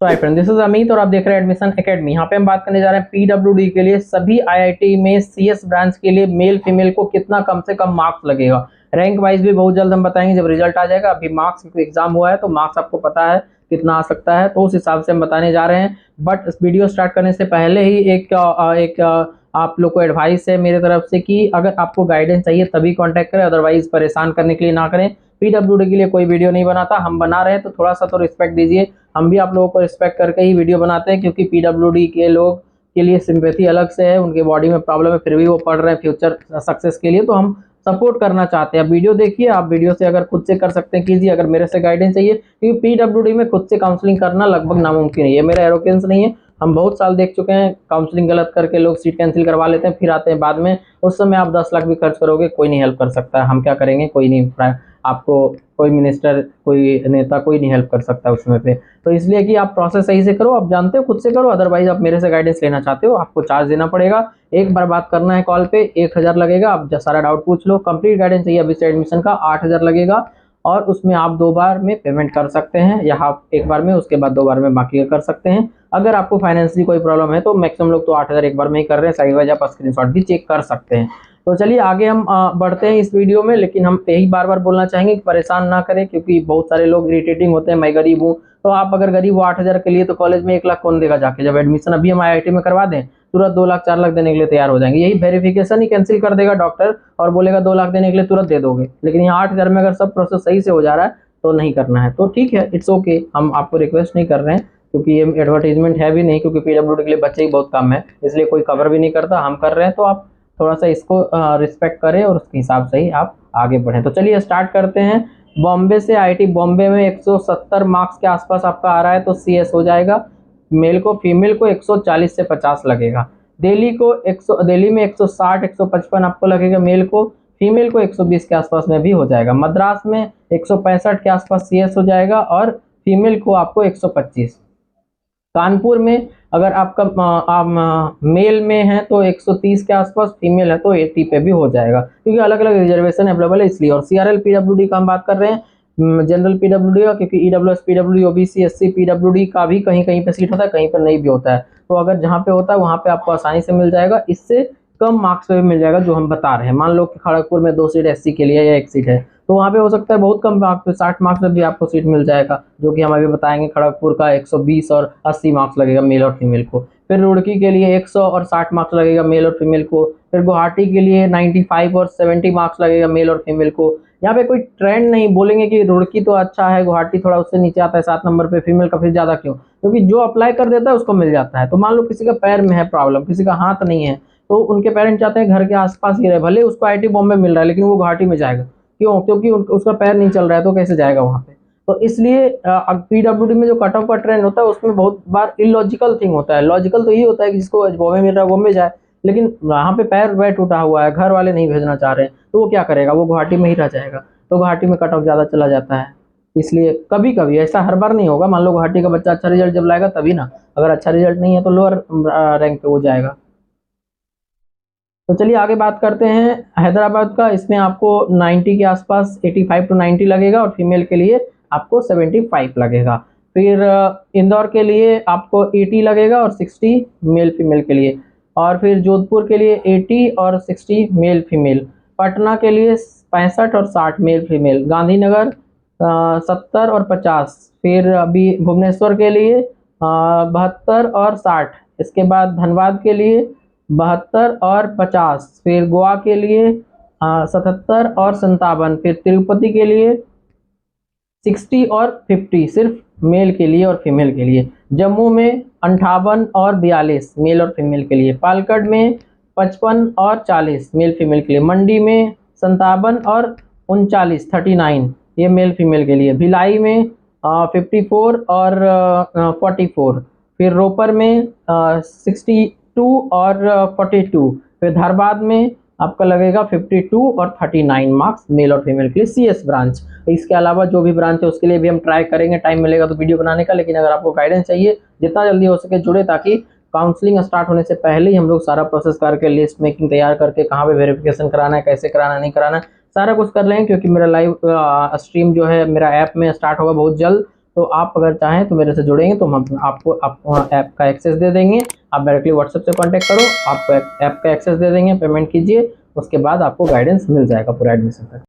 तो hi friend, this is Amit और आप देख रहे हैं एडमिशन एकेडमी। यहाँ पे हम बात करने जा रहे हैं पीडब्ल्यूडी के लिए सभी आईआईटी में सीएस ब्रांच के लिए मेल फीमेल को कितना कम से कम मार्क्स लगेगा। रैंक वाइज भी बहुत जल्द हम बताएंगे जब रिजल्ट आ जाएगा। अभी मार्क्स एग्जाम हुआ है तो मार्क्स आपको पता है कितना आ सकता है, तो उस हिसाब से हम बताने जा रहे हैं। बट इस वीडियो स्टार्ट करने से पहले ही एक आप लोग को एडवाइस है मेरे तरफ से कि अगर आपको गाइडेंस चाहिए तभी कांटेक्ट करें, अदरवाइज परेशान करने के लिए ना करें। पीडब्ल्यूडी के लिए कोई वीडियो नहीं बनाता, हम बना रहे हैं तो थोड़ा सा तो रिस्पेक्ट दीजिए। हम भी आप लोगों को रिस्पेक्ट करके ही वीडियो बनाते हैं, क्योंकि पीडब्ल्यूडी के लोग के लिए सिंपैथी अलग से है, उनके बॉडी में प्रॉब्लम है, फिर भी वो पढ़ रहे हैं फ्यूचर सक्सेस के लिए, तो हम सपोर्ट करना चाहते हैं। अब वीडियो देखिए, आप वीडियो से अगर खुद से कर सकते हैं कीजिए, अगर मेरे से गाइडेंस चाहिए, क्योंकि पीडब्ल्यूडी में खुद से काउंसलिंग करना लगभग नामुमकिन है। ये मेरा एरोगेंस नहीं है, हम बहुत साल देख चुके हैं काउंसलिंग गलत करके लोग सीट कैंसिल करवा लेते हैं, फिर आते हैं बाद में। उस समय आप 10 लाख भी खर्च करोगे, कोई नहीं हेल्प कर सकता है। हम क्या करेंगे, कोई नहीं, आपको कोई मिनिस्टर, कोई नेता, कोई नहीं हेल्प कर सकता उस समय पे। तो इसलिए कि आप प्रोसेस सही से करो, आप जानते हो खुद से करो, अदरवाइज आप मेरे से गाइडेंस लेना चाहते हो आपको चार्ज देना पड़ेगा। एक बार बात करना है कॉल पे 1000 लगेगा, आप सारा डाउट पूछ लो। कंप्लीट गाइडेंस चाहिए अभी से एडमिशन का 8000 लगेगा, और उसमें आप 2 बार में पेमेंट कर सकते हैं, या आप एक बार में उसके बाद 2 बार में बाकी कर सकते हैं। अगर आपको फाइनेंशियली कोई प्रॉब्लम है तो मैक्सिमम लोग तो 8000 एक बार में ही कर रहे हैं, साइड वाइज आप स्क्रीनशॉट भी चेक कर सकते हैं। तो चलिए आगे हम बढ़ते हैं इस वीडियो में, लेकिन हम यही बार बार बोलना चाहेंगे कि परेशान ना करें, क्योंकि बहुत सारे लोग इरिटेटिंग होते हैं। मैं गरीब हूँ, तो आप अगर गरीब हो 8000 के लिए, तो कॉलेज में 1 लाख कौन देगा जाके। जब एडमिशन अभी हम आईआईटी में करवा दें, तुरंत 2 लाख 4 लाख देने के लिए तैयार हो जाएंगे। यही वेरिफिकेशन ही कैंसिल कर देगा डॉक्टर, और बोलेगा 2 लाख देने के लिए तुरंत दे दोगे। लेकिन यहाँ 8000 में अगर सब प्रोसेस सही से हो जा रहा है तो नहीं करना है, तो ठीक है, इट्स ओके। हम आपको रिक्वेस्ट नहीं कर रहे हैं, क्योंकि ये एडवर्टाइजमेंट है भी नहीं, क्योंकि पीडब्ल्यूडी के लिए बच्चे ही बहुत कम है, इसलिए कोई कवर भी नहीं करता। हम कर रहे हैं तो आप थोड़ा सा इसको रिस्पेक्ट करें और उसके हिसाब से ही आप आगे बढ़ें। तो चलिए स्टार्ट करते हैं। बॉम्बे से आईआईटी बॉम्बे में 170 मार्क्स के आसपास आपका आ रहा है तो सीएस हो जाएगा। मेल को, फीमेल को 140 से 50 लगेगा। दिल्ली में 160 155 आपको लगेगा मेल को, फीमेल को 120 के आसपास में भी हो जाएगा। मद्रास में 165 के आसपास सीएस हो जाएगा, और फीमेल को आपको 125। कानपुर में अगर आपका मेल में है तो 130 के आसपास, फीमेल है तो 80 पे भी हो जाएगा, क्योंकि अलग अलग रिजर्वेशन अवेलेबल है इसलिए। और सीआरएल पीडब्ल्यूडी का हम बात कर रहे हैं, जनरल पीडब्ल्यूडी का, क्योंकि EWS PWD OBC SC PWD का भी कहीं कहीं पे सीट होता है, कहीं पर नहीं भी होता है। तो अगर जहाँ पे होता है वहाँ पे आपको आसानी से मिल जाएगा, इससे कम मार्क्स पे भी मिल जाएगा जो हम बता रहे हैं। मान लो कि खड़गपुर में 2 सीट एससी के लिए या 1 सीट है, तो वहाँ पे हो सकता है बहुत कम मार्क्स पे 60 मार्क्स में भी आपको सीट मिल जाएगा, जो कि हम अभी बताएंगे। खड़गपुर का 120 और 80 मार्क्स लगेगा मेल और फीमेल को। फिर रुड़की के लिए 100 और 60 मार्क्स लगेगा मेल और फीमेल को। फिर गुवाहाटी के लिए 95 और 70 मार्क्स लगेगा मेल और फीमेल को। यहाँ पे कोई ट्रेंड नहीं बोलेंगे कि रुड़की तो अच्छा है, गुवाहाटी थोड़ा उससे नीचे आता है 7 नंबर पे, फीमेल का फिर ज्यादा क्यों, क्योंकि जो अप्लाई कर देता है उसको मिल जाता है। तो मान लो किसी का पैर में है प्रॉब्लम, किसी का हाथ नहीं है, तो उनके पेरेंट्स चाहते हैं घर के आसपास ही रहे, भले उसको आईआईटी बॉम्बे मिल रहा है लेकिन वो गुवाहाटी में जाएगा। क्यों? क्योंकि उसका पैर नहीं चल रहा है, तो कैसे जाएगा वहाँ पे। तो इसलिए पीडब्ल्यूडी में जो कट ऑफ का ट्रेंड होता है उसमें बहुत बार इलॉजिकल थिंग होता है। लॉजिकल तो ये होता है कि जिसको बॉम्बे मिल रहा है बॉम्बे जाए, लेकिन वहाँ पे पैर वैर टूटा हुआ है, घर वाले नहीं भेजना चाह रहे हैं, तो वो क्या करेगा, वो गुवाहाटी में ही रह जाएगा। तो गुवाहाटी में कट ऑफ ज़्यादा चला जाता है। इसलिए कभी कभी, ऐसा हर बार नहीं होगा। मान लो गुवाहाटी का बच्चा अच्छा रिजल्ट जब लाएगा तभी ना, अगर अच्छा रिजल्ट नहीं है तो लोअर रैंक पे हो जाएगा। तो चलिए आगे बात करते हैं हैदराबाद का। इसमें आपको 90 के आसपास, 85 टू 90 लगेगा, और फीमेल के लिए आपको 75 लगेगा। फिर इंदौर के लिए आपको 80 लगेगा और 60 मेल फीमेल के लिए। और फिर जोधपुर के लिए 80 और 60 मेल फीमेल। पटना के लिए 65 और 60 मेल फीमेल। गांधीनगर 70 और 50। फिर अभी भुवनेश्वर के लिए 72 और 60। इसके बाद धनबाद के लिए 72 और 50। फिर गोवा के लिए 77 और 57। फिर तिरुपति के लिए 60 और 50, सिर्फ मेल के लिए और फीमेल के लिए। जम्मू में 58 और 42 मेल और फीमेल के लिए। पालक्कड़ में 55 और 40 मेल फीमेल के लिए। मंडी में 57 और 39 39, ये मेल फीमेल के लिए। भिलाई में 54 और 44। फिर रोपर में 62 और 42। फिर धनबाद में आपका लगेगा 52 और 39 मार्क्स मेल और फीमेल के लिए सीएस ब्रांच। इसके अलावा जो भी ब्रांच है उसके लिए भी हम ट्राई करेंगे, टाइम मिलेगा तो वीडियो बनाने का। लेकिन अगर आपको गाइडेंस चाहिए जितना जल्दी हो सके जुड़े, ताकि काउंसलिंग स्टार्ट होने से पहले ही हम लोग सारा प्रोसेस करके, लिस्ट मेकिंग तैयार करके, कहाँ पे वेरिफिकेशन कराना है, कैसे कराना है, नहीं कराना है, सारा कुछ कर लेंगे। क्योंकि मेरा लाइव स्ट्रीम जो है मेरा ऐप में स्टार्ट होगा बहुत जल्द, तो आप अगर चाहें तो मेरे से जुड़ेंगे तो हम आपको ऐप का एक्सेस दे देंगे। आप डायरेक्टली व्हाट्सएप से कांटेक्ट करो, आपको ऐप का एक्सेस दे देंगे, पेमेंट कीजिए, उसके बाद आपको गाइडेंस मिल जाएगा पूरा एडमिशन तक।